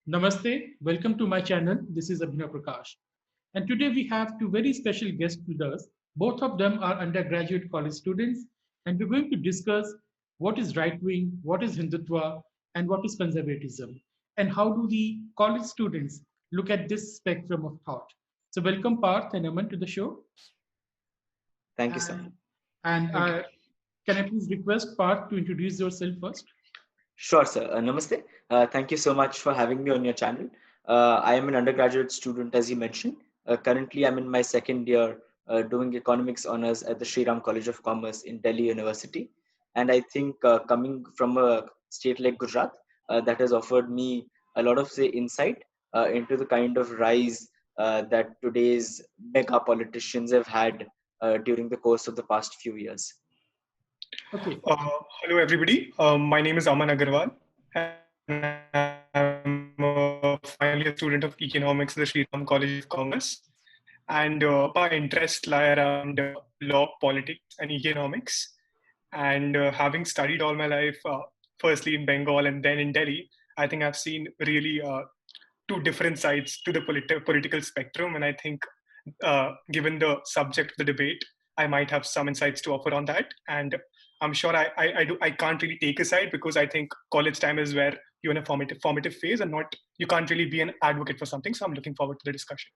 Namaste, welcome to my channel. This is Abhinav Prakash. And today we have two very special guests with us. Both of them are undergraduate college students, and we're going to discuss what is right wing, what is Hindutva, and what is conservatism, and how do the college students look at this spectrum of thought. So, welcome Parth and Aman to the show. Thank you, sir. And can I please request Parth to introduce yourself first? Sure, sir. Namaste. Thank you so much for having me on your channel. I am an undergraduate student, as you mentioned. Currently, I'm in my second year doing economics honors at the Sri Ram College of Commerce in Delhi University. And I think coming from a state like Gujarat, that has offered me a lot of, say, insight into the kind of rise that today's mega politicians have had during the course of the past few years. Okay. Hello, everybody. My name is Aman Aggarwal, and I'm a final year student of economics at the Sri Ram College of Commerce. And my interests lie around law, politics, and economics. And having studied all my life, firstly in Bengal and then in Delhi, I think I've seen really two different sides to the political spectrum. And I think, given the subject of the debate, I might have some insights to offer on that. And I'm sure I can't really take a side because I think college time is where you're in a formative phase and you can't really be an advocate for something. So I'm looking forward to the discussion.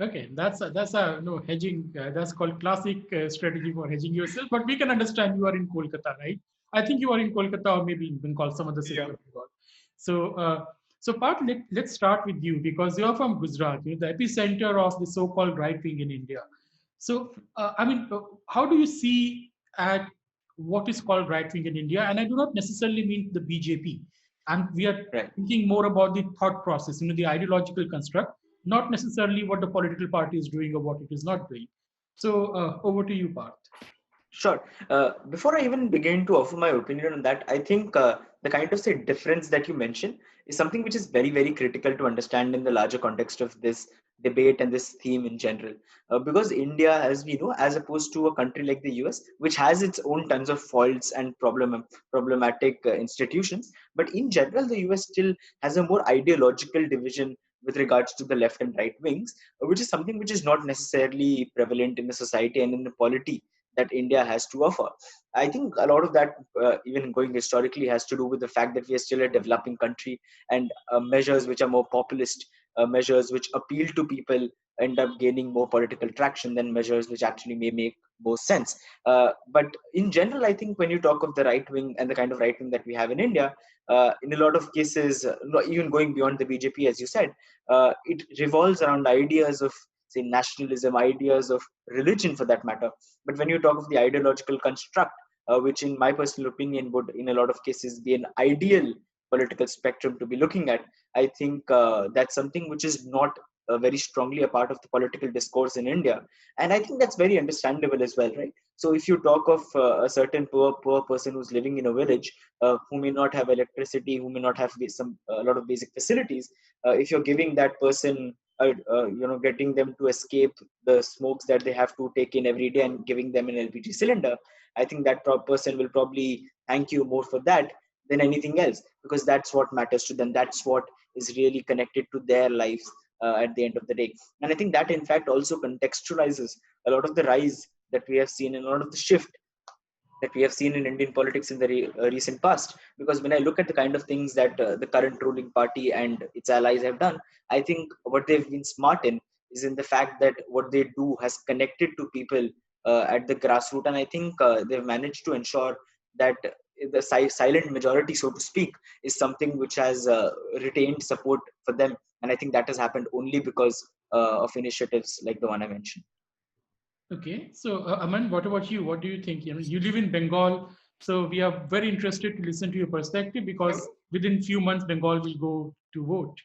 Okay, that's a hedging. That's called classic strategy for hedging yourself. But we can understand you are in Kolkata, right? I think you are in Kolkata or maybe in Bengal, some other city Yeah. of Bengal. So Parth, let's start with you because you are from Gujarat, the epicenter of the so-called right wing in India. So, how do you see at what is called right wing in India? And I do not necessarily mean the BJP. And we are Right. thinking more about the thought process, the ideological construct, not necessarily what the political party is doing or what it is not doing. So, over to you, Parth. Sure. Before I even begin to offer my opinion on that, I think the kind of say difference that you mentioned is something which is very, very critical to understand in the larger context of this debate and this theme in general. Because India, as we know, as opposed to a country like the US, which has its own tons of faults and problematic institutions, but in general, the US still has a more ideological division with regards to the left and right wings, which is something which is not necessarily prevalent in the society and in the polity that India has to offer. I think a lot of that, even going historically, has to do with the fact that we are still a developing country, and measures which are more populist, measures which appeal to people, end up gaining more political traction than measures which actually may make more sense. But in general, I think when you talk of the right wing and the kind of right wing that we have in India, in a lot of cases, even going beyond the BJP, as you said, it revolves around ideas of, say, nationalism, ideas of religion for that matter. But when you talk of the ideological construct, which in my personal opinion would in a lot of cases be an ideal political spectrum to be looking at, I think that's something which is not very strongly a part of the political discourse in India. And I think that's very understandable as well, right? So if you talk of a certain poor person who's living in a village, who may not have electricity, who may not have a lot of basic facilities, if you're giving that person getting them to escape the smokes that they have to take in every day and giving them an LPG cylinder, I think that person will probably thank you more for that than anything else, because that's what matters to them. That's what is really connected to their lives at the end of the day. And I think that, in fact, also contextualizes a lot of the rise that we have seen and a lot of the shift that we have seen in Indian politics in the recent past. Because when I look at the kind of things that the current ruling party and its allies have done, I think what they've been smart in is in the fact that what they do has connected to people at the grassroots. And I think they've managed to ensure that the silent majority, so to speak, is something which has retained support for them. And I think that has happened only because of initiatives like the one I mentioned. Okay, so Aman, what about you? What do you think? You live in Bengal, so we are very interested to listen to your perspective because within few months Bengal will go to vote.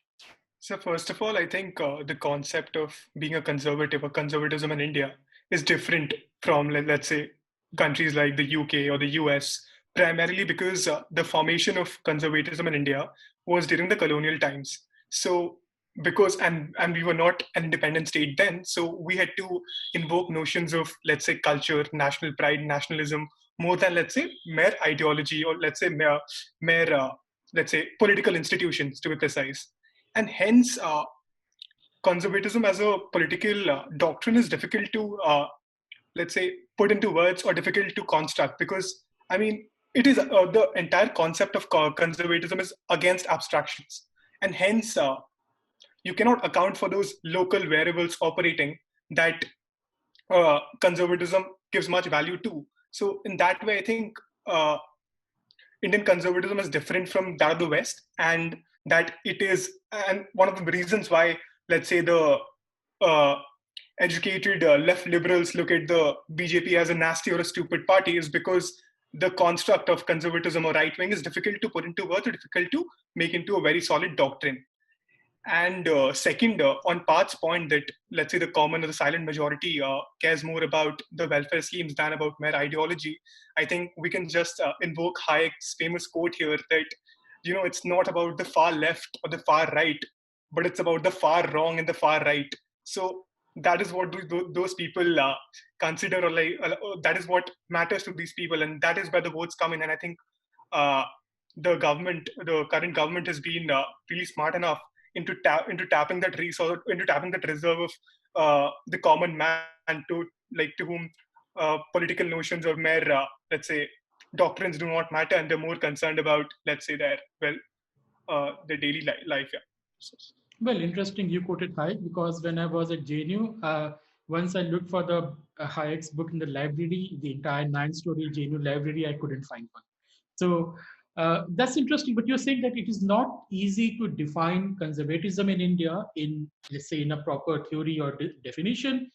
So first of all, I think the concept of being a conservative or conservatism in India is different from, let's say, countries like the UK or the US, primarily because the formation of conservatism in India was during the colonial times. So because and we were not an independent state then, so we had to invoke notions of, let's say, culture, national pride, nationalism, more than, let's say, mere ideology, or let's say mere let's say political institutions, to be precise. and hence conservatism as a political doctrine is difficult to, let's say, put into words or difficult to construct, because I mean, it is the entire concept of conservatism is against abstractions, and hence you cannot account for those local variables operating that conservatism gives much value to. So in that way, I think Indian conservatism is different from that of the West, and that it is, and one of the reasons why, let's say, the uh, educated left liberals look at the BJP as a nasty or a stupid party is because the construct of conservatism or right wing is difficult to put into words or difficult to make into a very solid doctrine. And second, on Parth's point that, let's say, the common or the silent majority cares more about the welfare schemes than about mere ideology, I think we can just invoke Hayek's famous quote here that, it's not about the far left or the far right, but it's about the far wrong and the far right. So that is what those people consider, or like that is what matters to these people, and that is where the votes come in. And I think uh, the current government has been really smart enough into tapping that resource, into tapping that reserve of the common man, to whom political notions or mere, let's say, doctrines do not matter, and they're more concerned about, let's say, their daily life. Yeah. Well, interesting you quoted Hayek, because when I was at JNU, once I looked for the Hayek's book in the library, the entire 9-story JNU library, I couldn't find one. So that's interesting. But you're saying that it is not easy to define conservatism in India in, let's say, in a proper theory or definition.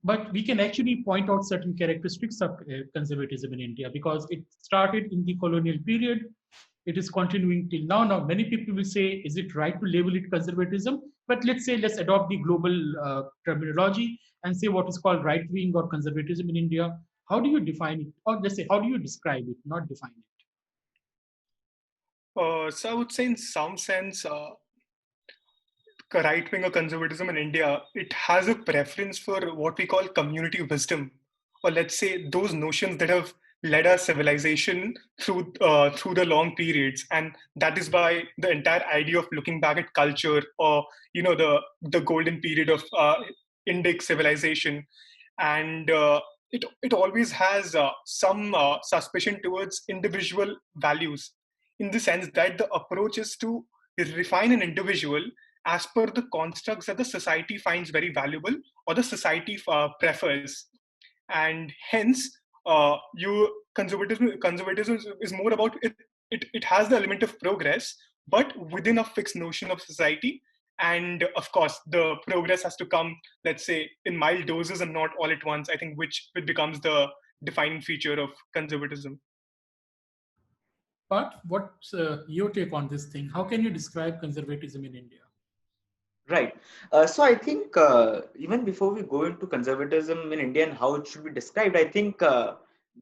But we can actually point out certain characteristics of conservatism in India, because it started in the colonial period. It is continuing till now. Now, many people will say, is it right to label it conservatism? But let's say, let's adopt the global terminology and say what is called right wing or conservatism in India. How do you define it? Or let's say, how do you describe it, not define it? So I would say, in some sense, right wing or conservatism in India, it has a preference for what we call community wisdom, or let's say those notions that have led our civilization through the long periods, and that is why the entire idea of looking back at culture, or the golden period of Indic civilization, and it always has some suspicion towards individual values, in the sense that the approach is to refine an individual as per the constructs that the society finds very valuable, or the society prefers. And hence conservatism is more about it. It has the element of progress, but within a fixed notion of society. And of course, the progress has to come, let's say, in mild doses and not all at once, I think, which becomes the defining feature of conservatism. But what's your take on this thing? How can you describe conservatism in India? Right. So I think even before we go into conservatism in India and how it should be described, I think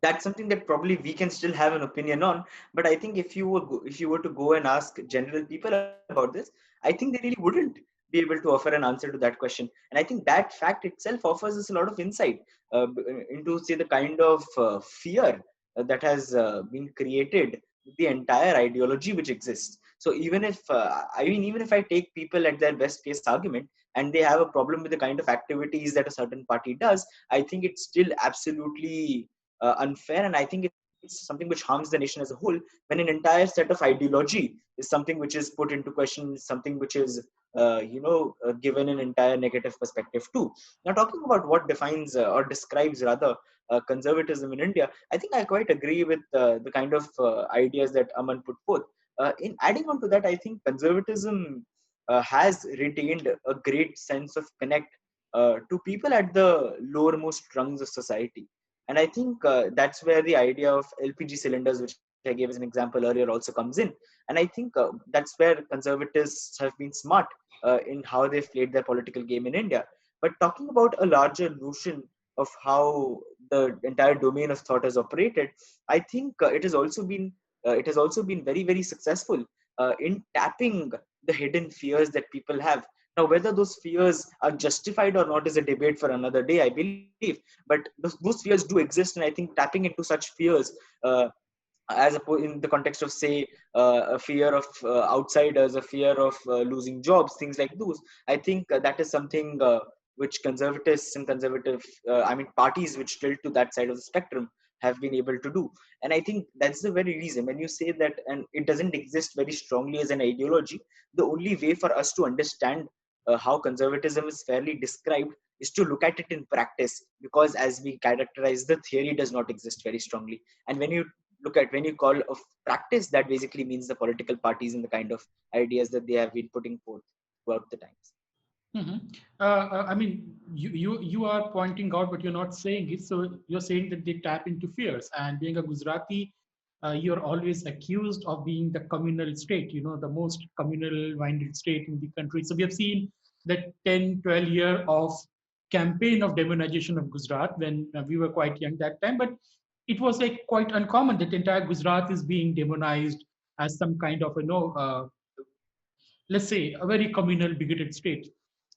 that's something that probably we can still have an opinion on. But I think if you were to go and ask general people about this, I think they really wouldn't be able to offer an answer to that question. And I think that fact itself offers us a lot of insight into, say, the kind of fear that has been created with the entire ideology which exists. So even if I take people at their best case argument and they have a problem with the kind of activities that a certain party does, I think it's still absolutely unfair, and I think it's something which harms the nation as a whole when an entire set of ideology is something which is put into question, something which is given an entire negative perspective too. Now, talking about what defines or describes rather conservatism in India, I think I quite agree with the kind of ideas that Aman put forth. In adding on to that, I think conservatism has retained a great sense of connect to people at the lowermost rungs of society. And I think that's where the idea of LPG cylinders, which I gave as an example earlier, also comes in. And I think that's where conservatives have been smart in how they've played their political game in India. But talking about a larger notion of how the entire domain of thought has operated, I think it has also been very, very successful in tapping the hidden fears that people have. Now, whether those fears are justified or not is a debate for another day, I believe. But those fears do exist, and I think tapping into such fears in the context of, say, a fear of outsiders, a fear of losing jobs, things like those. I think that is something which conservatives and parties which tilt to that side of the spectrum have been able to do. And I think that's the very reason when you say that, and it doesn't exist very strongly as an ideology. The only way for us to understand how conservatism is fairly described is to look at it in practice, because as we characterize, the theory does not exist very strongly. And when you call of practice, that basically means the political parties and the kind of ideas that they have been putting forth throughout the times. Mhm. I mean, you are pointing out, but you're not saying it. So you're saying that they tap into fears. And being a Gujarati, you're always accused of being the communal state. You know, the most communal-minded state in the country. So we have seen that 10, 12 year of campaign of demonization of Gujarat when we were quite young that time. But it was like quite uncommon that entire Gujarat is being demonized as some kind of let's say, a very communal, bigoted state.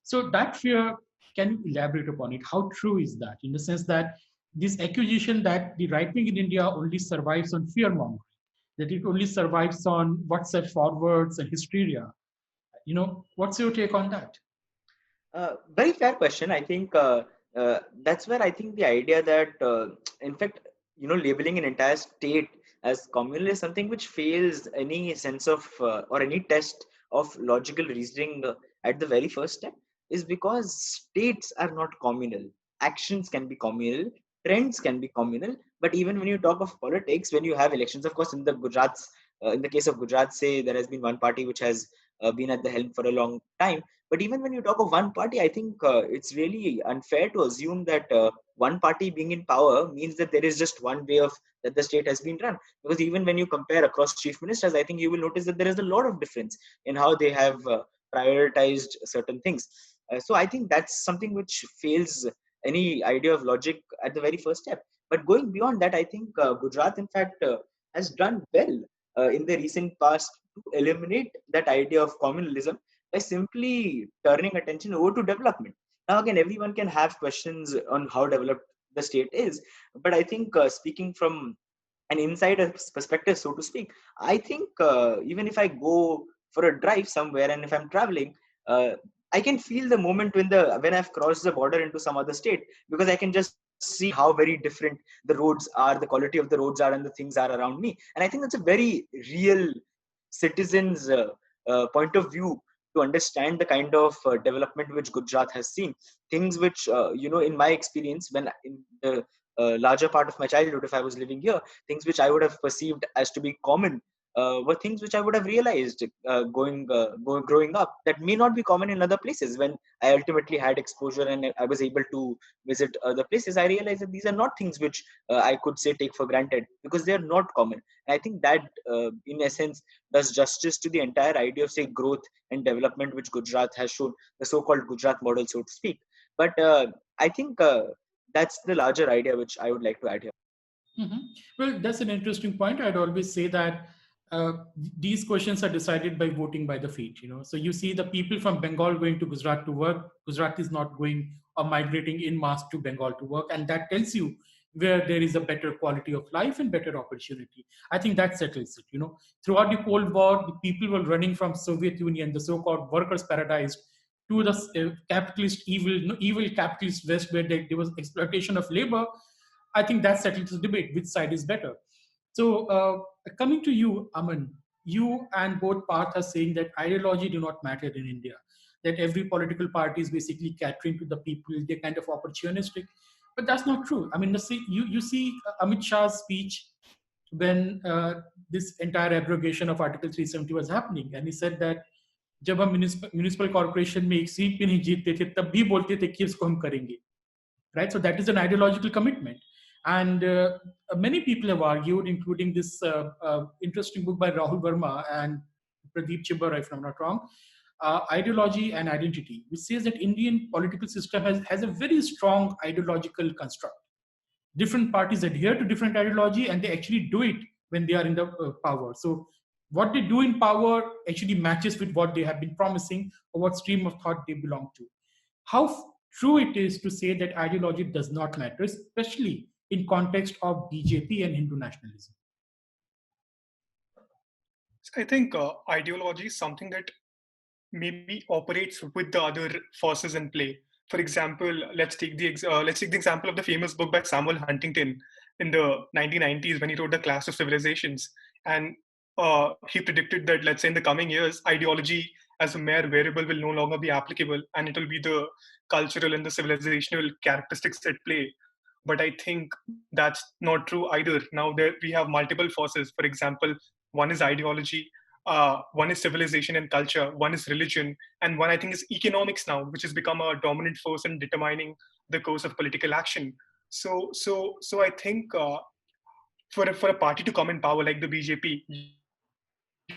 So that fear, can you elaborate upon it? How true is that? In the sense that this accusation that the right wing in India only survives on fear mongering, that it only survives on WhatsApp forwards and hysteria. What's your take on that? Very fair question. I think that's where I think the idea that, in fact, labeling an entire state as communal is something which fails any sense of or any test of logical reasoning at the very first step, is because states are not communal. Actions can be communal, trends can be communal, but even when you talk of politics, when you have elections, of course, in the case of Gujarat, say there has been one party which has been at the helm for a long time. But even when you talk of one party, I think it's really unfair to assume that one party being in power means that there is just one way of that the state has been run. Because even when you compare across chief ministers, I think you will notice that there is a lot of difference in how they have prioritized certain things. So I think that's something which fails any idea of logic at the very first step. But going beyond that, I think Gujarat, in fact, has done well in the recent past to eliminate that idea of communalism by simply turning attention over to development. Now, again, everyone can have questions on how developed the state is, but I think speaking from an insider perspective, so to speak, I think even if I go for a drive somewhere and if I'm traveling, I can feel the moment when I've crossed the border into some other state, because I can just see how very different the roads are, the quality of the roads are, and the things are around me. And I think that's a very real citizen's point of view to understand the kind of development which Gujarat has seen. Things which, in my experience, when in the larger part of my childhood, if I was living here, things which I would have perceived as to be common were things which I would have realized growing up that may not be common in other places. When I ultimately had exposure and I was able to visit other places, I realized that these are not things which I could say take for granted, because they are not common. And I think that, in essence, does justice to the entire idea of, say, growth and development which Gujarat has shown, the so-called Gujarat model, so to speak. But I think that's the larger idea which I would like to add here. Mhm. Well, that's an interesting point. I'd always say that uh, these questions are decided by voting by the feet. So you see the people from Bengal going to Gujarat to work. Gujarat is not going or migrating in mass to Bengal to work, and that tells you where there is a better quality of life and better opportunity. I think that settles it. Throughout the Cold War, the people were running from Soviet Union, the so-called workers' paradise, to the capitalist evil capitalist West, where there was exploitation of labor. I think that settles the debate which side is better. So, coming to you, Aman, you and both Parth are saying that ideology do not matter in India, that every political party is basically catering to the people, they're kind of opportunistic. But that's not true. I mean, you see Amit Shah's speech when this entire abrogation of Article 370 was happening, and he said that जब हम municipal corporation में एक seat भी नहीं जीतते थे तब भी बोलते थे कि इसको हम करेंगे, right? So that is an ideological commitment. And many people have argued, including this interesting book by Rahul Verma and Pradeep Chibbar, if I'm not wrong, Ideology and Identity, which says that Indian political system has a very strong ideological construct. Different parties adhere to different ideology and they actually do it when they are in the power. So what they do in power actually matches with what they have been promising or what stream of thought they belong to. How true it is to say that ideology does not matter, especially in context of BJP and Hindu nationalism. So I think ideology is something that maybe operates with the other forces in play. For example, let's take the example of the famous book by Samuel Huntington in the 1990s when he wrote The Clash of Civilizations, and he predicted that, let's say, in the coming years, ideology as a mere variable will no longer be applicable, and it will be the cultural and the civilizational characteristics at play. But I think that's not true either. Now there we have multiple forces. For example, one is ideology, one is civilization and culture, one is religion, and one I think is economics now, which has become a dominant force in determining the course of political action. So I think for a party to come in power like the BJP,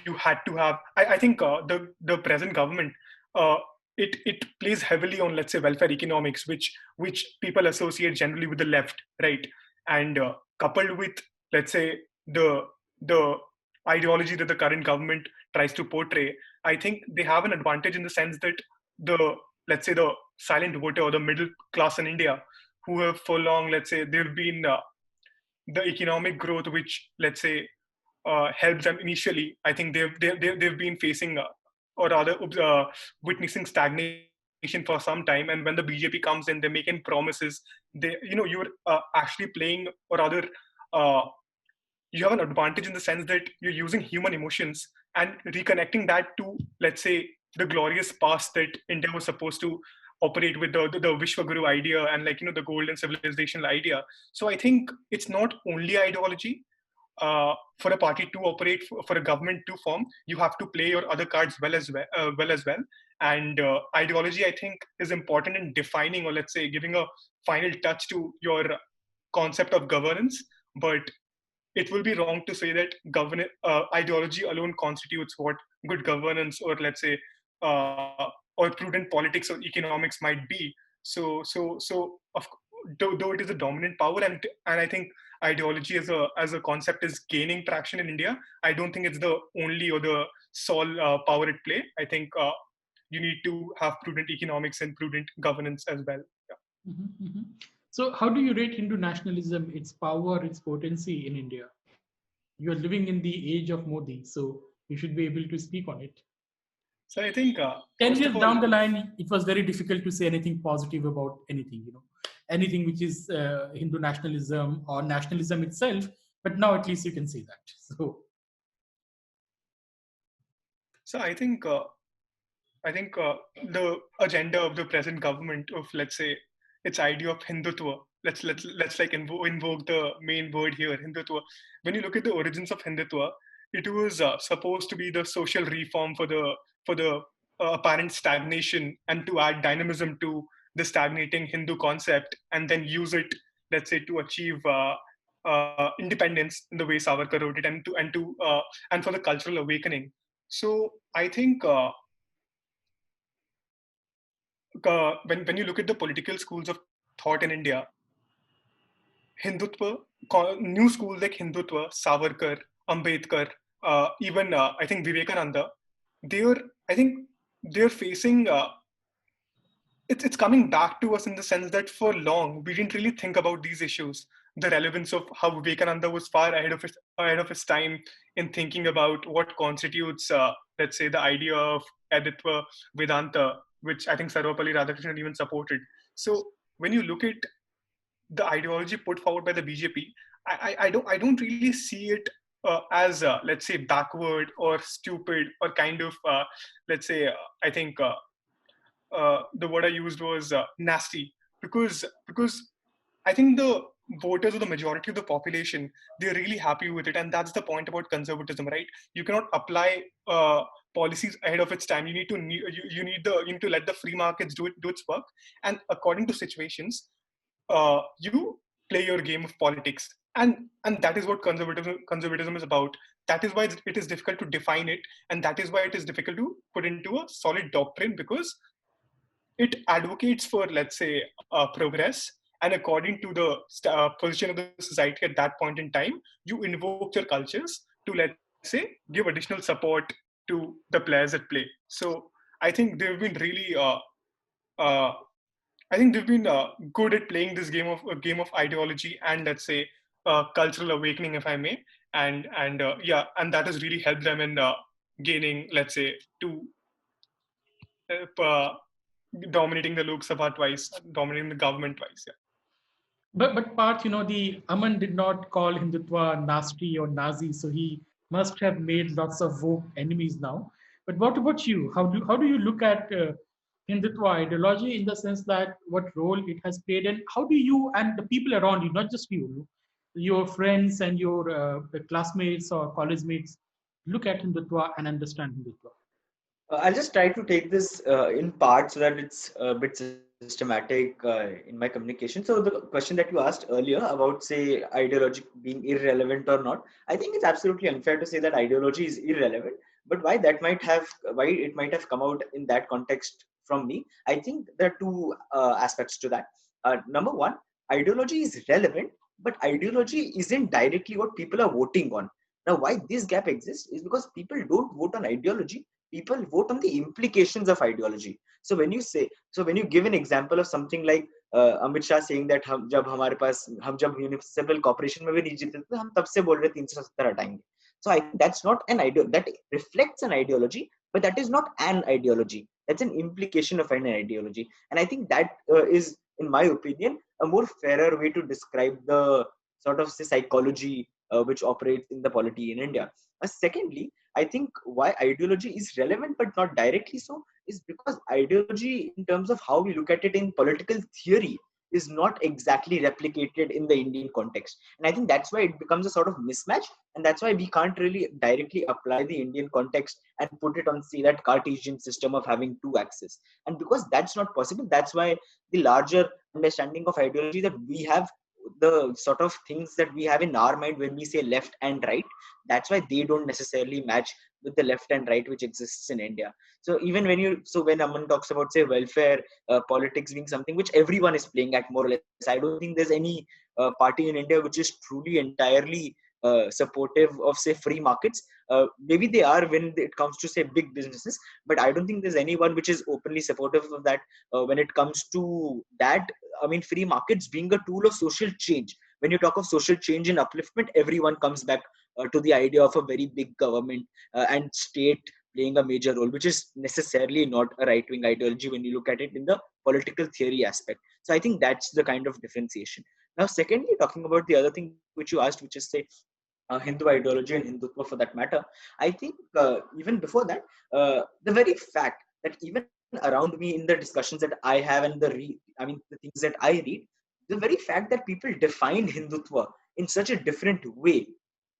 you had to have. I think the present government. Uh, it plays heavily on, let's say, welfare economics, which people associate generally with the left, right? And coupled with, let's say, the the ideology that the current government tries to portray, I think they have an advantage in the sense that the, let's say, the silent voter or the middle class in India, who have for long, let's say, they've been the economic growth, which, let's say, helped them initially. I think they've been facing or rather witnessing stagnation for some time. And when the BJP comes in, they're making promises. You're actually playing, or rather, uh, you have an advantage in the sense that you're using human emotions and reconnecting that to, let's say, the glorious past that India was supposed to operate with, the Vishwaguru idea, and, like, the golden civilizational idea. So I think it's not only ideology. For a party to operate, for a government to form, you have to play your other cards well as well. And ideology, I think, is important in defining, or, let's say, giving a final touch to your concept of governance. But it will be wrong to say that ideology alone constitutes what good governance, or, let's say, or prudent politics or economics might be. Though it is a dominant power, and I think ideology as a concept is gaining traction in India, I don't think it's the only or the sole power at play. I think you need to have prudent economics and prudent governance as well. Yeah. Mhm, mhm. So, how do you rate Hindu nationalism, its power, its potency in India? You are living in the age of Modi, so you should be able to speak on it. So I think 10 first years of all, down the line, it was very difficult to say anything positive about anything, anything which is Hindu nationalism or nationalism itself. But now at least you can say that. So, so I think the agenda of the present government of, let's say, its idea of Hindutva. Let's like invoke the main word here, Hindutva. When you look at the origins of Hindutva, it was supposed to be the social reform for the apparent stagnation, and to add dynamism to the stagnating Hindu concept, and then use it, let's say, to achieve independence in the way Savarkar wrote it, and for the cultural awakening. So I think. When you look at the political schools of thought in India, Hindutva, new schools like Hindutva, Savarkar, Ambedkar, even I think Vivekananda, they're I think they're facing. It's coming back to us in the sense that for long we didn't really think about these issues, the relevance of how Vivekananda was far ahead of his time in thinking about what constitutes, let's say, the idea of Aditya Vedanta, which I think Sarvapalli Radhakrishnan even supported. So when you look at the ideology put forward by the BJP, I don't really see it as, let's say, backward or stupid or kind of, let's say, I think the word I used was nasty, because I think the voters or the majority of the population, they're really happy with it, and that's the point about conservatism, right? You cannot apply policies ahead of its time. You need to let the free markets do its work, and according to situations, you play your game of politics, and that is what conservatism is about. That is why it is difficult to define it, and that is why it is difficult to put into a solid doctrine, because it advocates for, let's say, progress, and according to the position of the society at that point in time, you invoke your cultures to, let's say, give additional support to the players at play. So I think they've been really uh, I think they've been good at playing this game of ideology and, let's say, cultural awakening, if I may, and yeah, and that has really helped them in gaining, let's say, two, dominating the Lok Sabha twice, dominating the government twice. Yeah. But Parth, the Aman did not call Hindutva nasty or Nazi, so he must have made lots of woke enemies now. But what about you? How do you look at Hindutva ideology in the sense that what role it has played, and how do you and the people around you, not just you, your friends and your classmates or college mates, look at Hindutva and understand Hindutva? I'll just try to take this in part so that it's a bit systematic in my communication. So the question that you asked earlier about, say, ideology being irrelevant or not, I think it's absolutely unfair to say that ideology is irrelevant. But why it might have come out in that context from me, I think there are two aspects to that. Number one, ideology is relevant, but ideology isn't directly what people are voting on. Now, why this gap exists is because people don't vote on ideology, people vote on the implications of ideology. So when you give an example of something like Amit Shah saying that हम जब municipal corporation में भी नहीं जीते थे हम तब से बोल रहे 370 हटाएंगे. So I think that's not an idea that reflects an ideology, but that is not an ideology. That's an implication of an ideology, and I think that is, in my opinion, a more fairer way to describe the sort of, say, psychology which operates in the polity in India. Secondly, I think why ideology is relevant but not directly so is because ideology, in terms of how we look at it in political theory, is not exactly replicated in the Indian context. And I think that's why it becomes a sort of mismatch. And that's why we can't really directly apply the Indian context and put it on, say, that Cartesian system of having two axes. And because that's not possible, that's why the larger understanding of ideology that we have, the sort of things that we have in our mind when we say left and right, that's why they don't necessarily match with the left and right which exists in India. So even when Aman talks about, say, welfare politics being something which everyone is playing at more or less, I don't think there's any party in India which is truly entirely supportive of, say, free markets. Maybe they are when it comes to, say, big businesses, but I don't think there's anyone which is openly supportive of that when it comes to that. I mean, free markets being a tool of social change. When you talk of social change and upliftment, everyone comes back to the idea of a very big government and state playing a major role, which is necessarily not a right-wing ideology when you look at it in the political theory aspect. So I think that's the kind of differentiation. Now, secondly, talking about the other thing which you asked, which is, say, Hindu ideology and Hindutva for that matter, I think even before that, the very fact that even around me in the discussions that I have and the things that I read, the very fact that people define Hindutva in such a different way.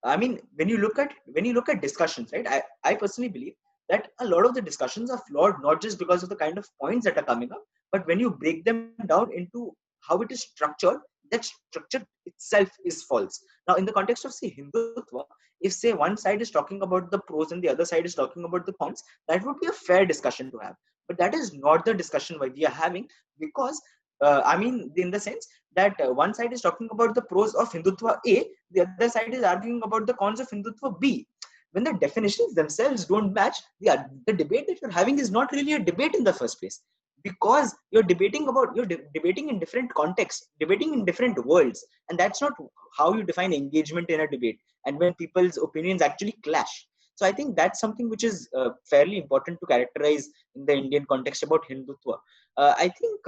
I mean, when you look at discussions, right? I personally believe that a lot of the discussions are flawed, not just because of the kind of points that are coming up, but when you break them down into how it is structured, that structure itself is false. Now, in the context of, say, Hindutva, if, say, one side is talking about the pros and the other side is talking about the cons, that would be a fair discussion to have. But that is not the discussion we are having, because in the sense that one side is talking about the pros of Hindutva A, the other side is arguing about the cons of Hindutva B. When the definitions themselves don't match, the debate that you're having is not really a debate in the first place, because you're debating in different contexts, debating in different worlds, and that's not how you define engagement in a debate. And when people's opinions actually clash, so I think that's something which is fairly important to characterize in the Indian context about Hindutva. I think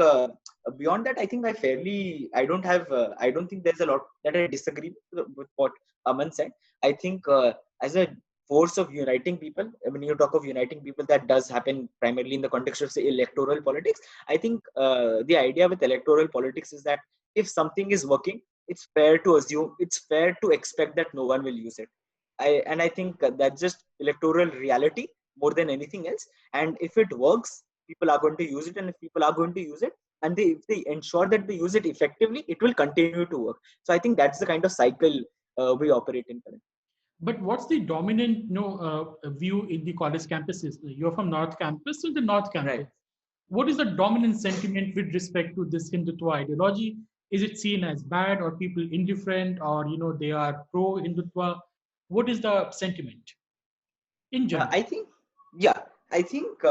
beyond that, I think I don't think there's a lot that I disagree with what Aman said. I think as a force of uniting people, when you talk of uniting people, that does happen primarily in the context of, say, electoral politics. I think the idea with electoral politics is that if something is working, it's fair to expect that no one will use it. I think that's just electoral reality more than anything else. And if it works, people are going to use it, and if people are going to use it, and if they ensure that they use it effectively, it will continue to work. So I think that's the kind of cycle we operate in currently. But what's the dominant, view in the college campuses? You're from North Campus, so the North Campus. Right. What is the dominant sentiment with respect to this Hindutva ideology? Is it seen as bad, or people indifferent, or they are pro Hindutva? What is the sentiment in general? I think, yeah, I think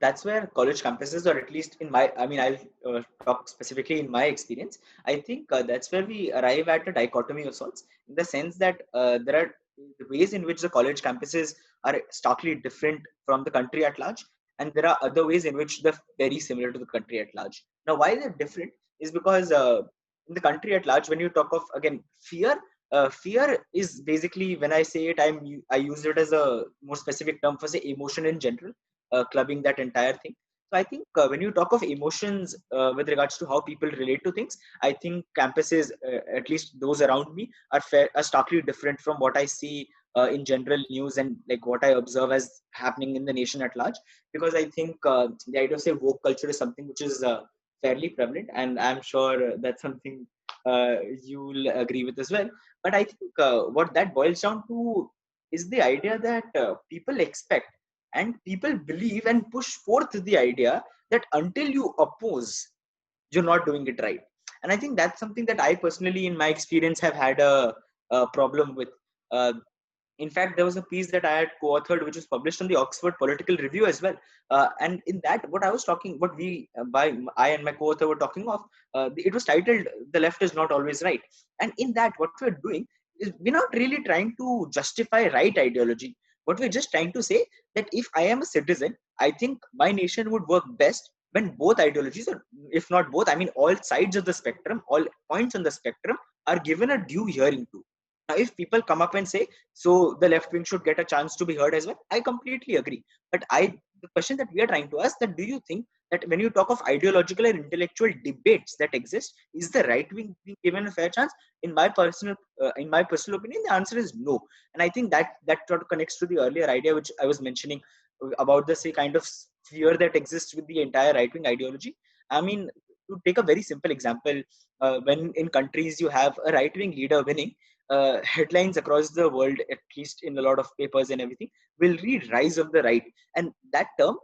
that's where college campuses, or at least in my, I'll talk specifically in my experience. I think that's where we arrive at a dichotomy of sorts, in the sense that there are the ways in which the college campuses are starkly different from the country at large, and there are other ways in which they're very similar to the country at large. Now, why they're different is because in the country at large, when you talk of, again, fear, fear is basically, when I say it, I use it as a more specific term for, say, emotion in general, clubbing that entire thing. So I think when you talk of emotions with regards to how people relate to things, I think campuses, at least those around me, are starkly different from what I see in general news and like what I observe as happening in the nation at large. Because I think the idea of, say, woke culture is something which is fairly prevalent, and I'm sure that's something you'll agree with as well. But I think what that boils down to is the idea that people expect and people believe and push forth the idea that until you oppose, you're not doing it right. And I think that's something that I personally, in my experience, have had a problem with. Uh, in fact, there was a piece that I had co-authored, which was published on the Oxford Political Review as well. And in that, I and my co-author were talking of, it was titled "The Left is Not Always Right." And in that, what we're doing is we're not really trying to justify right ideology. What we're just trying to say that if I am a citizen, I think my nation would work best when both ideologies, or if not both, I mean all sides of the spectrum, all points on the spectrum, are given a due hearing to. Now, if people come up and say, so the left wing should get a chance to be heard as well, I completely agree. But the question that we are trying to ask, that do you think that when you talk of ideological and intellectual debates that exist, is the right wing being given a fair chance? In my personal opinion, the answer is no. And I think that sort of connects to the earlier idea which I was mentioning about the, say, kind of fear that exists with the entire right wing ideology. I mean, to take a very simple example, when in countries you have a right wing leader winning, headlines across the world, at least in a lot of papers and everything, will read "rise of the right," and that term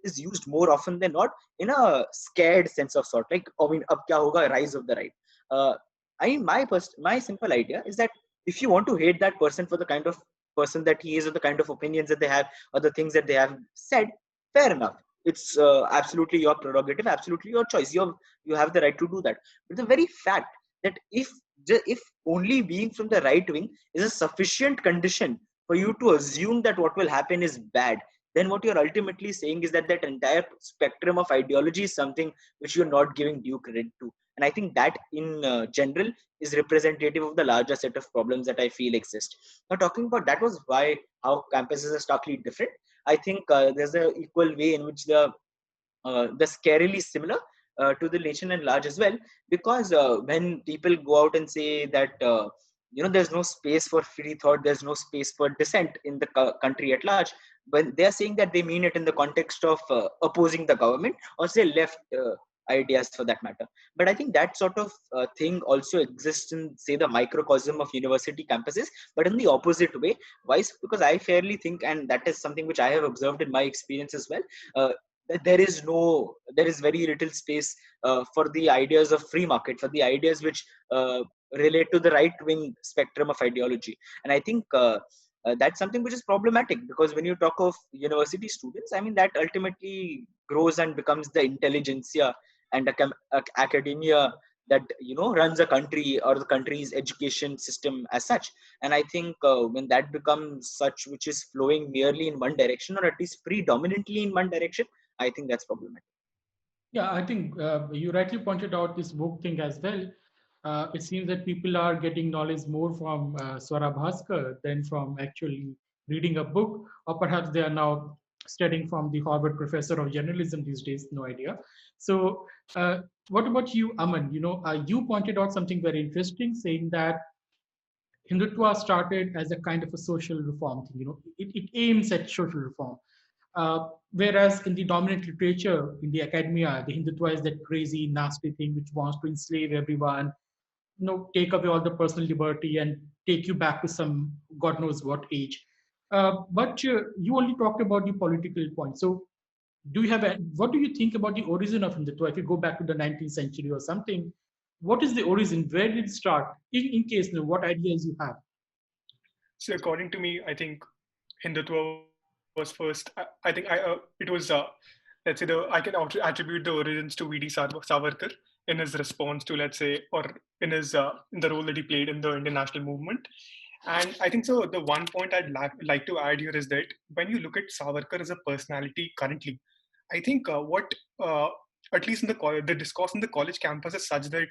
is used more often than not in a scared sense of sort, like, I mean, ab kya hoga, rise of the right. Uh, I mean, my simple idea is that if you want to hate that person for the kind of person that he is, or the kind of opinions that they have, or the things that they have said, fair enough. It's absolutely your prerogative, absolutely your choice. You have the right to do that. But the very fact that if only being from the right wing is a sufficient condition for you to assume that what will happen is bad, then what you're ultimately saying is that that entire spectrum of ideology is something which you're not giving due credit to. And I think that in general is representative of the larger set of problems that I feel exist. Now, talking about that was why how campuses are starkly different. I think there's an equal way in which the scarily similar to the nation at large as well, because when people go out and say that there's no space for free thought, there's no space for dissent in the country at large, when they are saying that, they mean it in the context of opposing the government, or say left ideas for that matter. But I think that sort of thing also exists in, say, the microcosm of university campuses, but in the opposite way. Why? Because I fairly think, and that is something which I have observed in my experience as well, uh, that there is very little space for the ideas of free market, for the ideas which relate to the right wing spectrum of ideology. And I think that's something which is problematic, because when you talk of university students, I mean, that ultimately grows and becomes the intelligentsia and academia that runs a country, or the country's education system as such. And I think when that becomes such which is flowing merely in one direction, or at least predominantly in one direction, I think that's problematic. Yeah, I think you rightly pointed out this book thing as well. It seems that people are getting knowledge more from Swara Bhaskar than from actually reading a book, or perhaps they are now studying from the Harvard professor of journalism these days. No idea. So, what about you, Aman? You pointed out something very interesting, saying that Hindutva started as a kind of a social reform thing. It aims at social reform. Whereas in the dominant literature, in the academia, the Hindutva is that crazy, nasty thing which wants to enslave everyone, take away all the personal liberty and take you back to some God knows what age. But you only talked about the political point. So, what do you think about the origin of Hindutva? If you go back to the 19th century or something, what is the origin? Where did it start? In case, what ideas you have? So according to me, I think Hindutva was first. I think it was. Let's say I can attribute the origins to V.D. Savarkar in his response to, let's say, or in his in the role that he played in the Indian national movement. And I think so. The one point I'd like to add here is that when you look at Savarkar as a personality currently, I think uh, at least in the discourse in the college campus is such that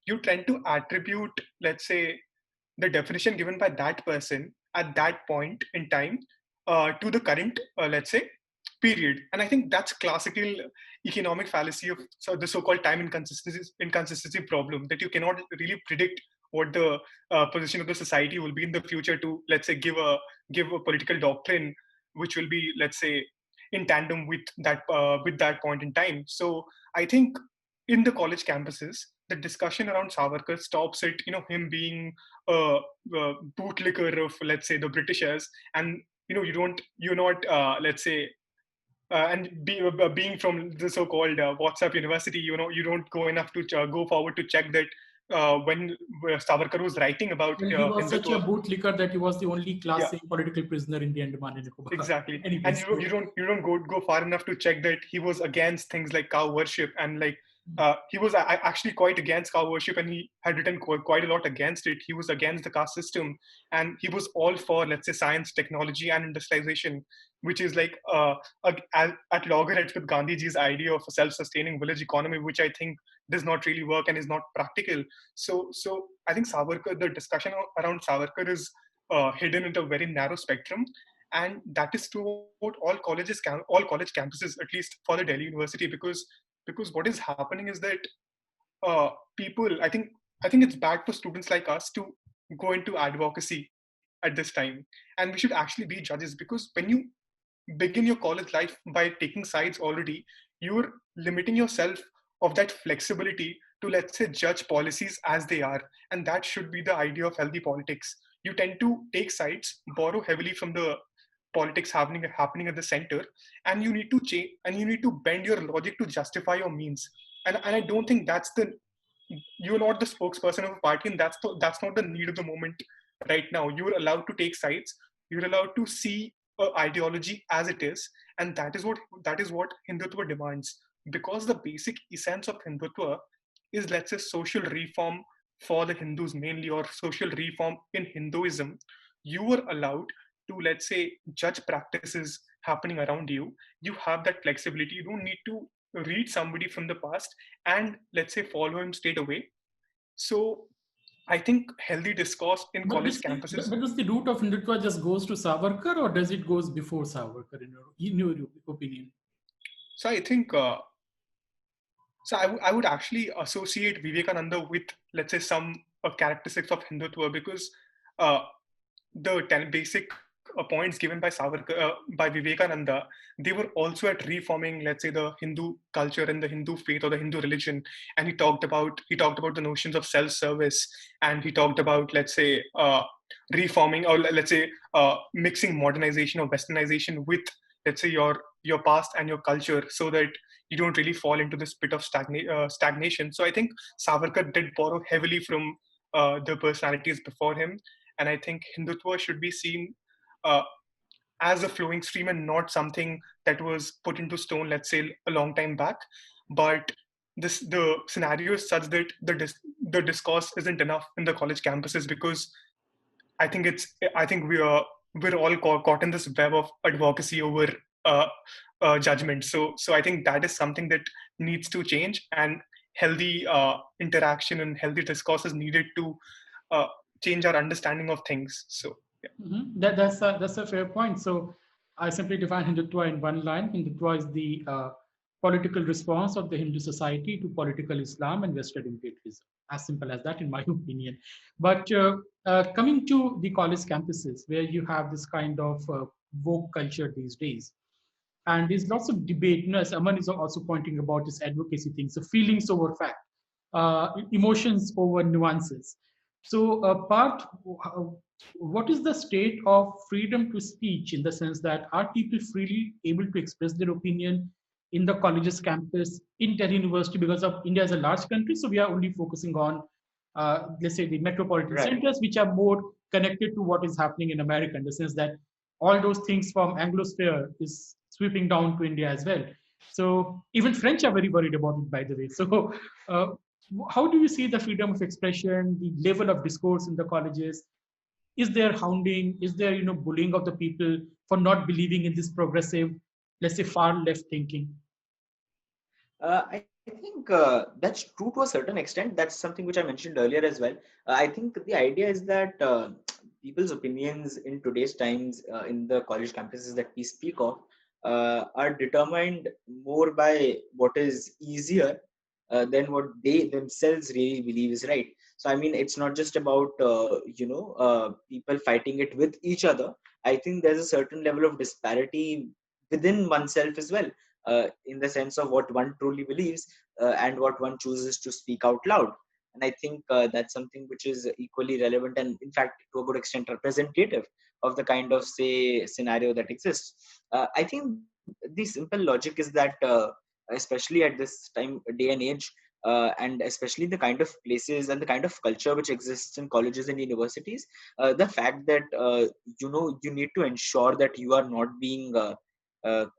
you tend to attribute, let's say, the definition given by that person at that point in time to the current, let's say, period. And I think that's classical economic fallacy of the so-called time inconsistency problem, that you cannot really predict what the position of the society will be in the future to, let's say, give a political doctrine which will be, let's say, in tandem with that point in time. So I think in the college campuses, the discussion around Savarkar stops at him being a bootlicker of, let's say, the Britishers, and you're not let's say being from the so-called WhatsApp university, you don't go enough to go forward to check that when Savarkar was writing about Well, he was such a Hindutva. bootlicker that he was the only class-A political prisoner in the Andaman and Nicobar. Exactly. Anyways, And you don't go far enough to check that he was against things like cow worship, and like he was actually quite against cow worship, and he had written quite a lot against it. He was against the caste system, and he was all for, let's say, science, technology, and industrialization, which is like at loggerheads with Gandhiji's idea of a self-sustaining village economy, which I think does not really work and is not practical. So I think Savarkar, the discussion around Savarkar is hidden into a very narrow spectrum, and that is throughout all college campuses, at least for the Delhi University, because what is happening is that people, I think it's bad for students like us to go into advocacy at this time, and we should actually be judges, because when you begin your college life by taking sides already, you're limiting yourself of that flexibility to, let's say, judge policies as they are. And that should be the idea of healthy politics. You tend to take sides, borrow heavily from the politics happening at the center, and you need to change, and you need to bend your logic to justify your means. And I don't think you're not the spokesperson of a party, and that's not the need of the moment right now. You're allowed to take sides, you're allowed to see ideology as it is, and that is what Hindutva demands, because the basic essence of Hindutva is, let's say, social reform for the Hindus mainly, or social reform in Hinduism. You were allowed to, let's say, judge practices happening around you. You have that flexibility. You don't need to read somebody from the past and, let's say, follow him straight away. So I think healthy discourse in but college does campuses. the root of Hindutva just goes to Savarkar, or does it goes before Savarkar in your opinion? So I think I would actually associate Vivekananda with, let's say, some characteristics of Hindutva, because uh, the 10 basic points given by by Vivekananda, they were also at reforming, let's say, the Hindu culture and the Hindu faith or the Hindu religion. And he talked about the notions of self-service, and he talked about, let's say, reforming, or let's say, mixing modernization or westernization with, let's say, your past and your culture, so that you don't really fall into this pit of stagnation. So I think Savarkar did borrow heavily from the personalities before him, and I think Hindutva should be seen uh, as a flowing stream and not something that was put into stone, let's say, a long time back. But the scenario is such that the discourse isn't enough in the college campuses, because I think we're all caught in this web of advocacy over uh, judgment. So I think that is something that needs to change, and healthy interaction and healthy discourse is needed to uh, change our understanding of things. So yeah. That's a fair point. So I simply define Hindutva in one line. Hindutva is the political response of the Hindu society to political Islam and Western imperialism. As simple as that, in my opinion. But coming to the college campuses, where you have this kind of woke culture these days, and there's lots of debate. As Aman is also pointing about this advocacy thing, so feelings over fact, emotions over nuances. So, Parth, what is the state of freedom to speech, in the sense that are people freely able to express their opinion in the colleges campus in Delhi University? Because of India is a large country, so we are only focusing on, let's say, the metropolitan Right. centers, which are more connected to what is happening in America, in the sense that all those things from Anglosphere is sweeping down to India as well. So even French are very worried about it, by the way. So how do you see the freedom of expression, the level of discourse in the colleges? Is there hounding? Is there bullying of the people for not believing in this progressive, let's say, far left thinking? I think that's true to a certain extent. That's something which I mentioned earlier as well. I think the idea is that people's opinions in today's times in the college campuses that we speak of are determined more by what is easier than what they themselves really believe is right. So, I mean, it's not just about, people fighting it with each other. I think there's a certain level of disparity within oneself as well, in the sense of what one truly believes and what one chooses to speak out loud. And I think that's something which is equally relevant and, in fact, to a good extent, representative of the kind of, say, scenario that exists. I think the simple logic is that, especially at this time, day and age, and especially the kind of places and the kind of culture which exists in colleges and universities, the fact that you need to ensure that you are not being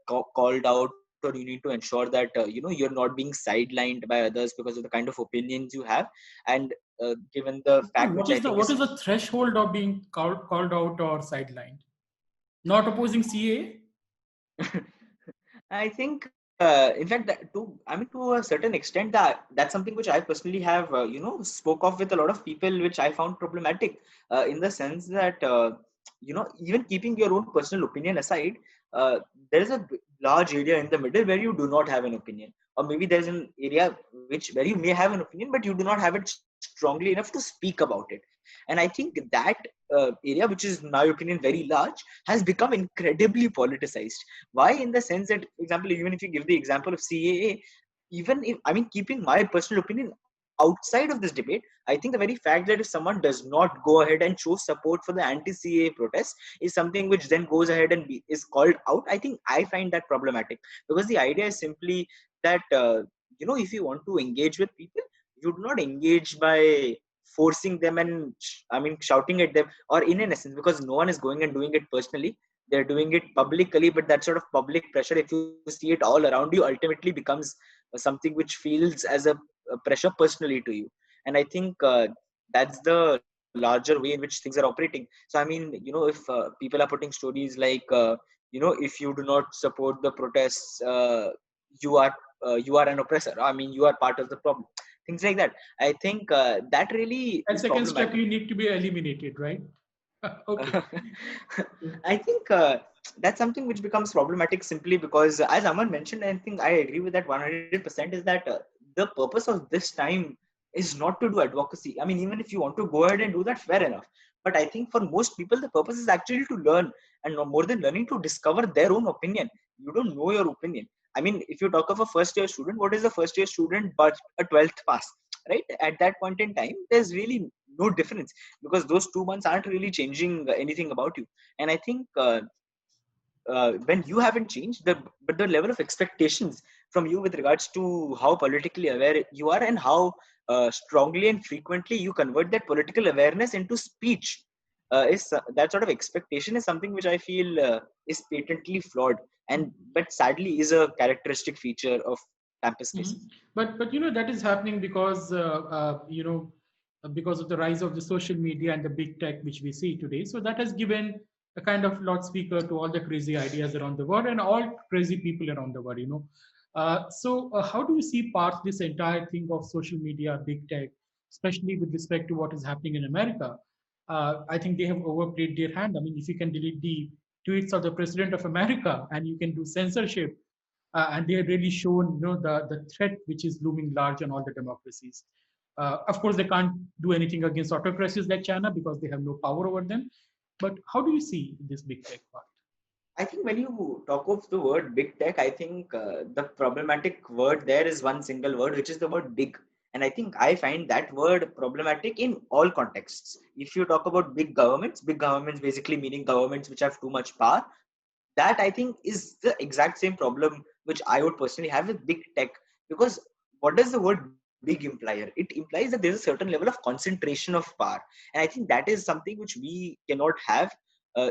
called out, or you need to ensure that you're not being sidelined by others because of the kind of opinions you have. And given the fact which What I is the think what is is the threshold of being called out or sidelined? Not opposing CA? I think, in fact, to a certain extent, that's something which I personally have, spoke of with a lot of people, which I found problematic, in the sense that, even keeping your own personal opinion aside, uh, there is a large area in the middle where you do not have an opinion, or maybe there's an area where you may have an opinion, but you do not have it strongly enough to speak about it. And I think that area, which is, in my opinion, very large, has become incredibly politicized. Why? In the sense that, for example, even if you give the example of CAA, even if, I mean, keeping my personal opinion outside of this debate, I think the very fact that if someone does not go ahead and show support for the anti-CAA protest is something which then goes ahead and is called out. I think I find that problematic, because the idea is simply that, if you want to engage with people, you do not engage by forcing them and shouting at them, or in an essence, because no one is going and doing it personally, they're doing it publicly. But that sort of public pressure, if you see it all around you, ultimately becomes something which feels as a pressure personally to you. And I think that's the larger way in which things are operating. So, I mean, if people are putting stories like, if you do not support the protests, you are an oppressor, I mean, you are part of the problem, things like that. I think that really And is second step, problematic. you need to be eliminated, right? Okay. I think that's something which becomes problematic simply because, as Aman mentioned, I think I agree with that 100%, is that the purpose of this time is not to do advocacy. I mean, even if you want to go ahead and do that, fair enough. But I think for most people, the purpose is actually to learn, and more than learning, to discover their own opinion. You don't know your opinion. I mean, if you talk of a first year student, what is a first year student but a 12th pass, right? At that point in time, there's really no difference, because those 2 months aren't really changing anything about you. And I think when you haven't changed, but the level of expectations from you with regards to how politically aware you are, and how strongly and frequently you convert that political awareness into speech, is that sort of expectation is something which I feel is patently flawed, and but sadly is a characteristic feature of campus Mhm. spaces. But that is happening because because of the rise of the social media and the big tech which we see today. So that has given a kind of loudspeaker to all the crazy ideas around the world and all crazy people around the world. How do you see Parth this entire thing of social media, big tech, especially with respect to what is happening in America? I think they have overplayed their hand. I mean, if you can delete the tweets of the president of America and you can do censorship, and they have really shown the threat which is looming large on all the democracies. Of course, they can't do anything against autocracies like China because they have no power over them. But how do you see this big tech part? I think when you talk of the word big tech, I think the problematic word there is one single word, which is the word big. And I think I find that word problematic in all contexts. If you talk about big governments basically meaning governments which have too much power, that I think is the exact same problem which I would personally have with big tech. Because what does the word big imply here? It implies that there's a certain level of concentration of power. And I think that is something which we cannot have,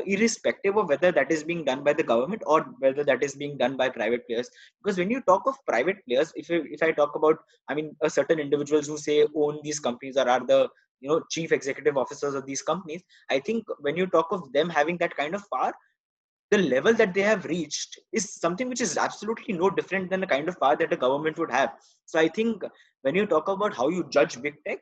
irrespective of whether that is being done by the government or whether that is being done by private players. Because when you talk of private players, if I talk about, I mean, a certain individuals who say own these companies or are the chief executive officers of these companies, I think when you talk of them having that kind of power, the level that they have reached is something which is absolutely no different than the kind of power that a government would have. So I think when you talk about how you judge big tech,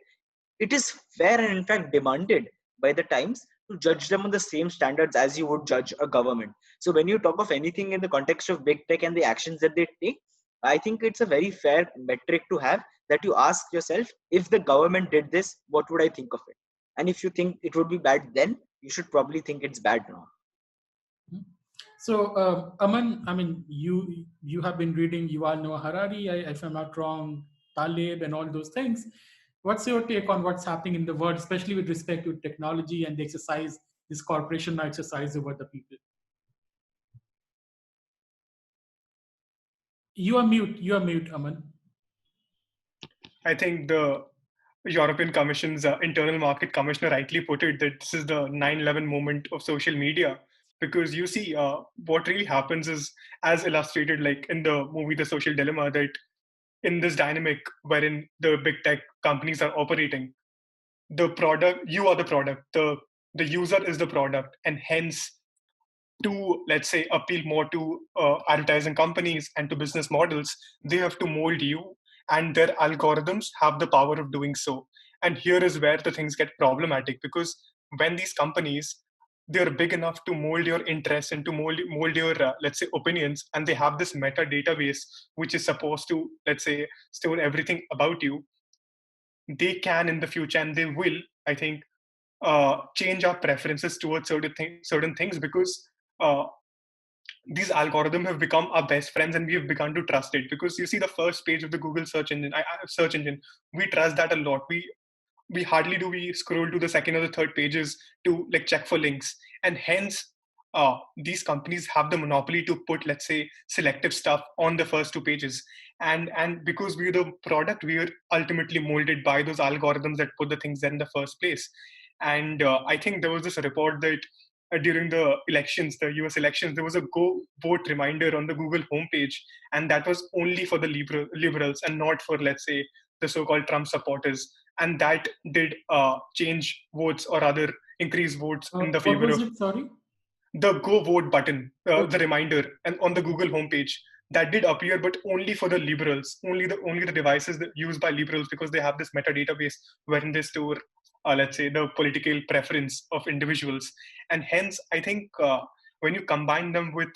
it is fair and in fact demanded by the times to judge them on the same standards as you would judge a government. So when you talk of anything in the context of big tech and the actions that they take, I think it's a very fair metric to have, that you ask yourself, if the government did this, what would I think of it? And if you think it would be bad then, you should probably think it's bad now. So, Aman, I mean, you have been reading Yuval Noah Harari, if I'm not wrong, Taleb, and all those things. What's your take on what's happening in the world, especially with respect to technology and the exercise this corporation now exercise over the people? You are mute. You are mute, Aman. I think the European Commission's internal market commissioner rightly put it that this is the 9/11 moment of social media, because you see what really happens is, as illustrated like in the movie The Social Dilemma, that in this dynamic wherein the big tech companies are operating, the product, you are the product, the user is the product, and hence to, let's say, appeal more to advertising companies and to business models, they have to mold you, and their algorithms have the power of doing so. And here is where the things get problematic, because when these companies, they're big enough to mold your interests and to mold your let's say opinions, and they have this meta database which is supposed to, let's say, store everything about you, they can in the future, and they will, I think, change our preferences towards certain things, because uh, these algorithms have become our best friends, and we have begun to trust it. Because you see the first page of the Google search engine, we trust that a lot. We hardly do we scroll to the second or the third pages to like check for links, and hence these companies have the monopoly to put, let's say, selective stuff on the first two pages. And because we're the product, we are ultimately molded by those algorithms that put the things there in the first place. And I think there was this report that during the elections, the US elections, there was a go vote reminder on the Google homepage, and that was only for the liberals and not for, let's say, the so-called Trump supporters. And that did change votes, or rather increase votes in the favor What was of it? Sorry. the go vote button, Okay. the reminder, and on the Google homepage. That did appear, but only for the liberals, only the devices that used by liberals, because they have this meta database wherein they store, let's say, the political preference of individuals. And hence, I think when you combine them with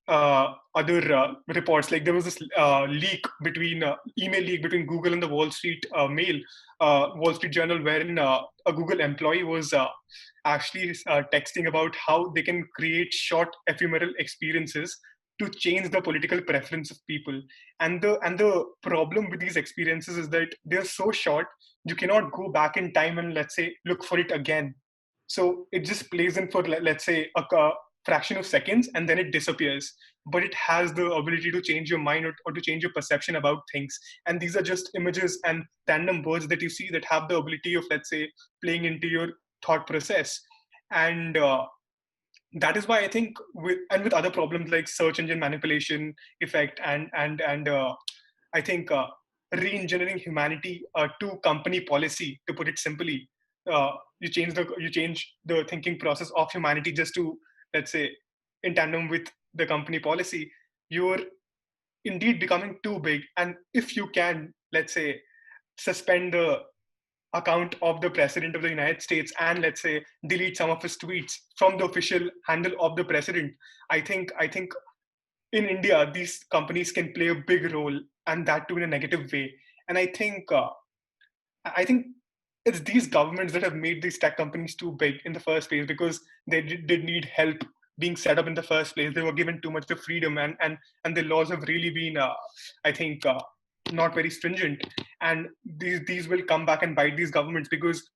other reports, like there was this email leak between Google and the Wall Street Journal, wherein a Google employee was actually texting about how they can create short ephemeral experiences to change the political preference of people. And the problem with these experiences is that they're so short, you cannot go back in time and, let's say, look for it again. So it just plays in for, let's say, a fraction of seconds, and then it disappears. But it has the ability to change your mind, or to change your perception about things. And these are just images and random words that you see that have the ability of, let's say, playing into your thought process. And that is why I think with other problems like search engine manipulation effect, and I think re-engineering humanity to company policy, to put it simply, you change the thinking process of humanity just to, let's say, in tandem with the company policy. You're indeed becoming too big, and if you can, let's say, suspend the account of the president of the United States, and, let's say, delete some of his tweets from the official handle of the president, I think in India these companies can play a big role, and that too in a negative way. And I think it's these governments that have made these tech companies too big in the first place, because they did need help being set up in the first place. They were given too much of freedom, and the laws have really been, I think, not very stringent. And these will come back and bite these governments, because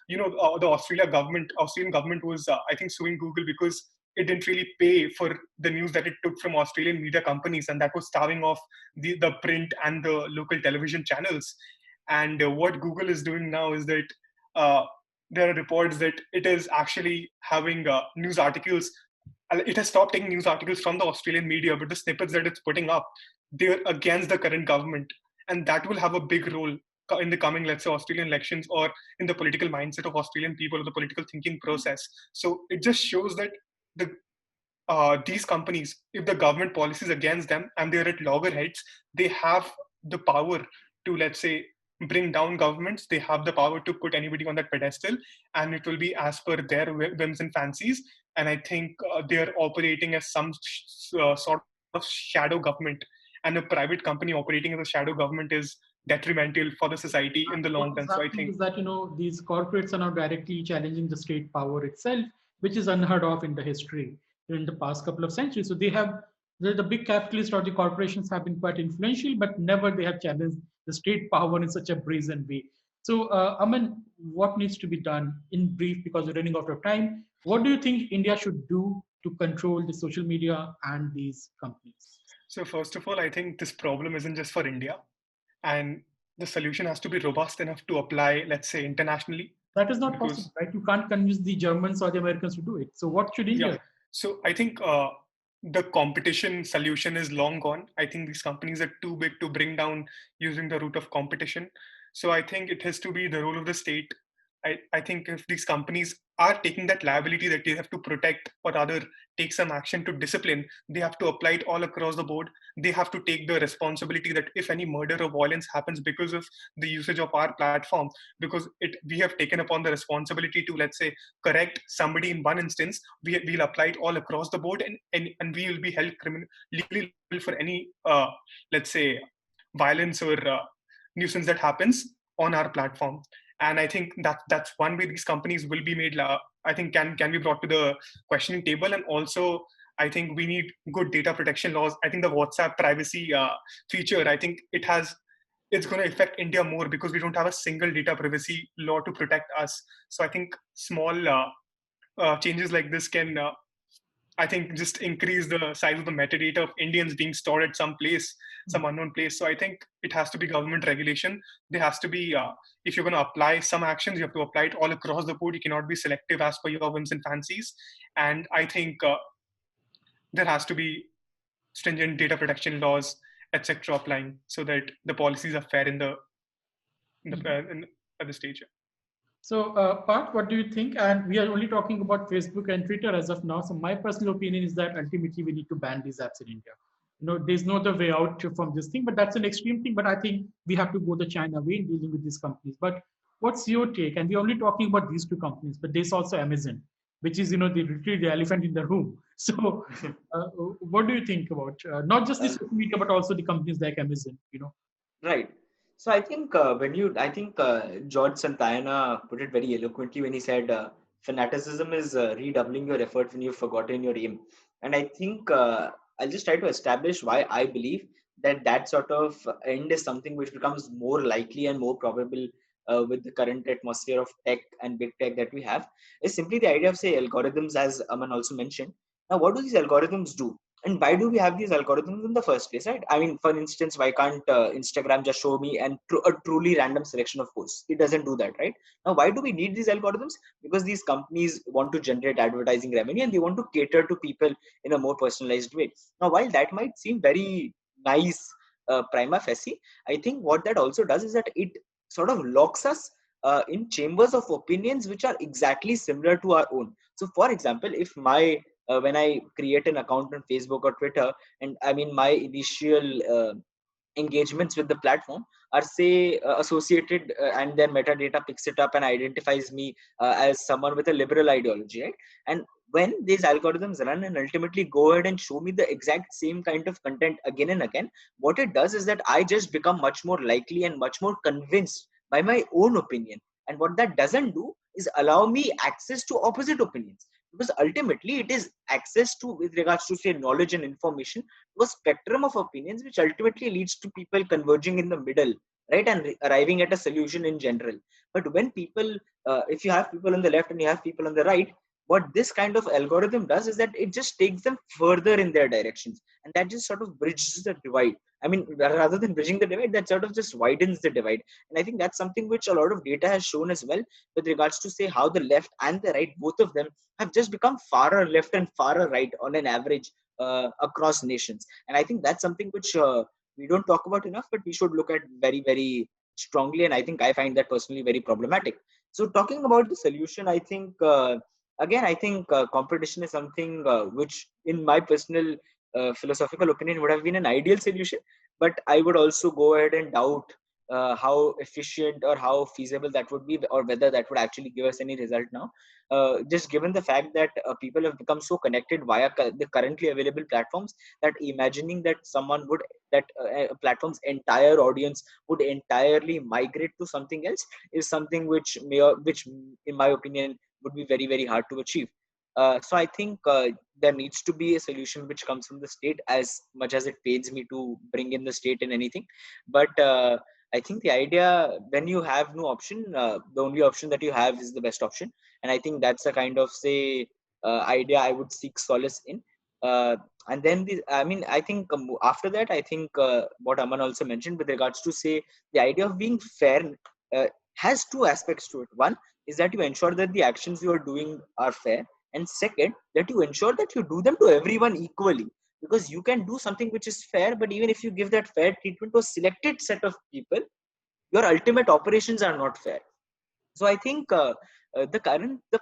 the Australian government was, I think, suing Google because it didn't really pay for the news that it took from Australian media companies, and that was starving off the print and the local television channels. And what Google is doing now is that uh, there are reports that it is actually having news articles. It has stopped taking news articles from the Australian media, but the snippets that it's putting up, they're against the current government, and that will have a big role in the coming, let's say, Australian elections, or in the political mindset of Australian people, or the political thinking process. So it just shows that the these companies, if the government policies against them and they're at loggerheads, they have the power to, let's say, bring down governments. They have the power to put anybody on that pedestal, and it will be as per their whims and fancies. And I think they're operating as some sort of shadow government, and a private company operating as a shadow government is detrimental for the society in the What long is run. So I happening think, is that these corporates are now directly challenging the state power itself, which is unheard of in the history in the past couple of centuries. So they have the big capitalists or the corporations have been quite influential, but never they have challenged the state power in such a brazen way. So, Aman, what needs to be done in brief, because we're running out of time? What do you think India should do to control the social media and these companies? so first of all, I think this problem isn't just for India, and the solution has to be robust enough to apply, let's say, internationally. That is not possible, Because right? You can't convince the Germans or the Americans to do it. So, what should yeah, India? so I think the competition solution is long gone. I think these companies are too big to bring down using the route of competition. So I think it has to be the role of the state. I think if these companies are taking that liability that they have to protect, or rather take some action to discipline, they have to apply it all across the board. They have to take the responsibility that if any murder or violence happens because of the usage of our platform, because we have taken upon the responsibility to, let's say, correct somebody in one instance, we'll apply it all across the board, and we will be held legally liable for any, let's say, violence or nuisance that happens on our platform. And I think that's one way these companies will be made, I think, can be brought to the questioning table. And also, I think we need good data protection laws. I think the WhatsApp privacy feature, I think it's going to affect India more, because we don't have a single data privacy law to protect us. So I think small changes like this can, I think, just increase the size of the metadata of Indians being stored at some place, some unknown place. So I think it has to be government regulation. There has to be, if you're going to apply some actions, you have to apply it all across the board. You cannot be selective as per your whims and fancies. And I think there has to be stringent data protection laws, etc., applying, so that the policies are fair at the stage. So, Parth, what do you think? And we are only talking about Facebook and Twitter as of now. So, my personal opinion is that ultimately we need to ban these apps in India. There's no other way out from this thing, but that's an extreme thing. But I think we have to go the China way in dealing with these companies. But what's your take? And we're only talking about these two companies, but there's also Amazon, which is, literally the elephant in the room. So, what do you think about not just the social media, but also the companies like Amazon? Right. So I think George Santayana put it very eloquently when he said, fanaticism is redoubling your effort when you've forgotten your aim. And I think I'll just try to establish why I believe that sort of end is something which becomes more likely and more probable with the current atmosphere of tech and big tech that we have, is simply the idea of, say, algorithms, as Aman also mentioned. Now, what do these algorithms do? And why do we have these algorithms in the first place, right? I mean, for instance, why can't Instagram just show me a truly random selection of posts? It doesn't do that, right? Now, why do we need these algorithms? Because these companies want to generate advertising revenue, and they want to cater to people in a more personalized way. Now, while that might seem very nice prima facie, I think what that also does is that it sort of locks us in chambers of opinions which are exactly similar to our own. So, for example, if when I create an account on Facebook or Twitter, and I mean, my initial engagements with the platform are, say, associated, and then metadata picks it up and identifies me as someone with a liberal ideology, right? And when these algorithms run and ultimately go ahead and show me the exact same kind of content again and again, what it does is that I just become much more likely and much more convinced by my own opinion. And what that doesn't do is allow me access to opposite opinions, because ultimately it is access to, with regards to, say, knowledge and information, to a spectrum of opinions which ultimately leads to people converging in the middle, right, and arriving at a solution in general. But when people, if you have people on the left and you have people on the right, what this kind of algorithm does is that it just takes them further in their directions, and that just sort of bridges the divide. I mean, rather than bridging the divide, that sort of just widens the divide. And I think that's something which a lot of data has shown as well, with regards to, say, how the left and the right, both of them, have just become far left and far right on an average across nations. And I think that's something which we don't talk about enough, but we should look at very, very strongly, and I think I find that personally very problematic. So talking about the solution, I think again, I think competition is something which, in my personal philosophical opinion, would have been an ideal solution. But I would also go ahead and doubt how efficient or how feasible that would be, or whether that would actually give us any result now. Just given the fact that people have become so connected via the currently available platforms, that imagining that someone would, that a platform's entire audience would entirely migrate to something else is something which in my opinion would be very, very hard to achieve. So I think there needs to be a solution which comes from the state, as much as it pains me to bring in the state in anything. But I think the idea, when you have no option, the only option that you have is the best option. And I think that's a kind of, say, idea I would seek solace in. And then I think after that, I think what Aman also mentioned with regards to, say, the idea of being fair uh, has two aspects to it. One is that you ensure that the actions you are doing are fair, and second, that you ensure that you do them to everyone equally. Because you can do something which is fair, but even if you give that fair treatment to a selected set of people, your ultimate operations are not fair. So I think the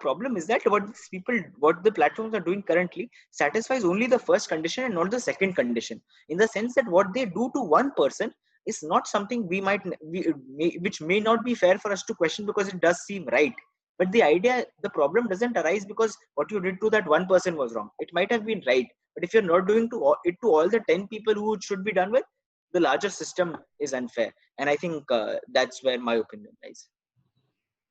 problem is that what the platforms are doing currently satisfies only the first condition and not the second condition, in the sense that what they do to one person is not something which may not be fair for us to question, because it does seem right. But the problem doesn't arise because what you did to that one person was wrong. It might have been right, but if you're not doing it to all the 10 people who it should be done with, the larger system is unfair. And I think that's where my opinion lies.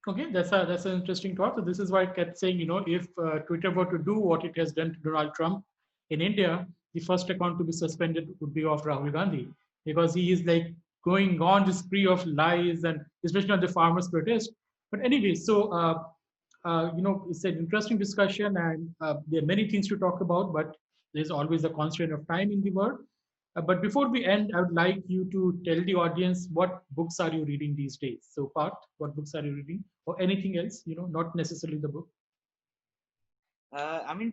Okay, that's an interesting thought. So this is why I kept saying, if Twitter were to do what it has done to Donald Trump in India, the first account to be suspended would be of Rahul Gandhi, because he is like going on this spree of lies, and especially on the farmers' protest. But anyway, so it's an interesting discussion, and there are many things to talk about, but there's always a constraint of time in the world. But before we end, I would like you to tell the audience, what books are you reading these days? So, Parth, what books are you reading, or anything else? Not necessarily the book.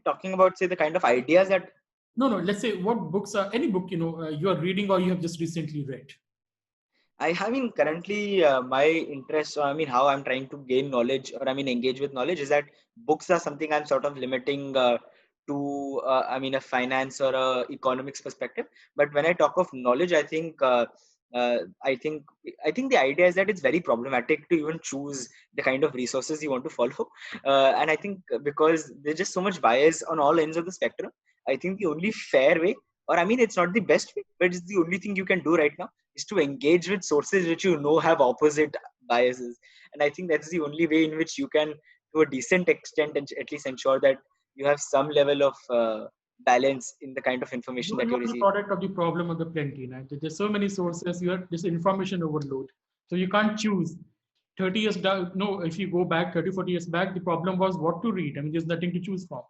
Talking about, say, the kind of ideas that No. Let's say what books are any book you are reading or you have just recently read. Currently my interest, or how I'm trying to gain knowledge, or engage with knowledge, is that books are something I'm sort of limiting to, a finance or a economics perspective. But when I talk of knowledge, uh, I think, I think the idea is that it's very problematic to even choose the kind of resources you want to follow. And I think because there's just so much bias on all ends of the spectrum, I think the only fair way, or it's not the best way, but it's the only thing you can do right now, is to engage with sources which have opposite biases. And I think that's the only way in which you can, to a decent extent, and at least ensure that you have some level of balance in the kind of information that You you are the receive. product of the problem of the plenty. Right? There's so many sources. You have this information overload. So you can't choose. 30 years down, no, if you go back 30, 40 years back, the problem was what to read. There's nothing to choose from.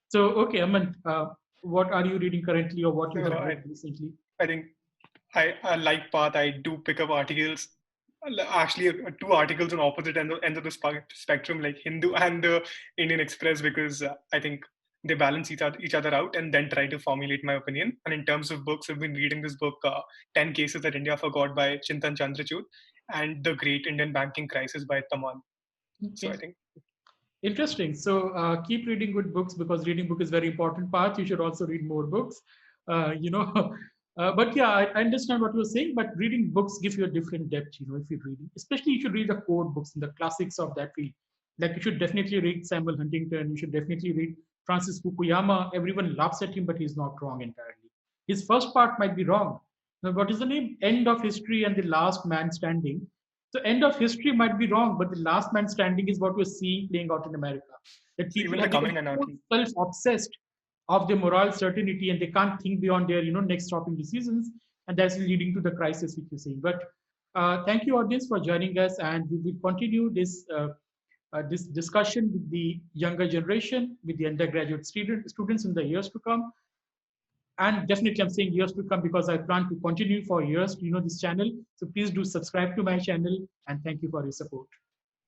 So, okay, Aman, what are you reading currently, or what you have read recently? I think I like Path. I do pick up articles. Actually, two articles on opposite ends of the spectrum, like Hindu and the Indian Express, because I think they balance each other out, and then try to formulate my opinion. And in terms of books, I've been reading this book, 10 Cases That India Forgot by Chintan Chandrachud, and The Great Indian Banking Crisis by Taman. So I Okay. think Interesting. So keep reading good books, because reading book is very important part. You should also read more books. Uh, you know, but yeah, I understand what you're saying. But reading books give you a different depth. If you read, especially you should read the core books and the classics of that field. Like you should definitely read Samuel Huntington. You should definitely read Francis Fukuyama. Everyone laughs at him, but he's not wrong entirely. His first part might be wrong. Now, what is the name? End of History and the Last Man Standing. So end of history might be wrong, but the last man standing is what we're seeing playing out in America. That so people even have become becoming an so athlete. self-obsessed of their moral certainty, and they can't think beyond their next shopping decisions, and that's leading to the crisis which you're seeing. But thank you, audience, for joining us, and we will continue this discussion with the younger generation, with the undergraduate students in the years to come. And definitely I'm saying years to come, because I plan to continue for years, this channel. So please do subscribe to my channel, and thank you for your support.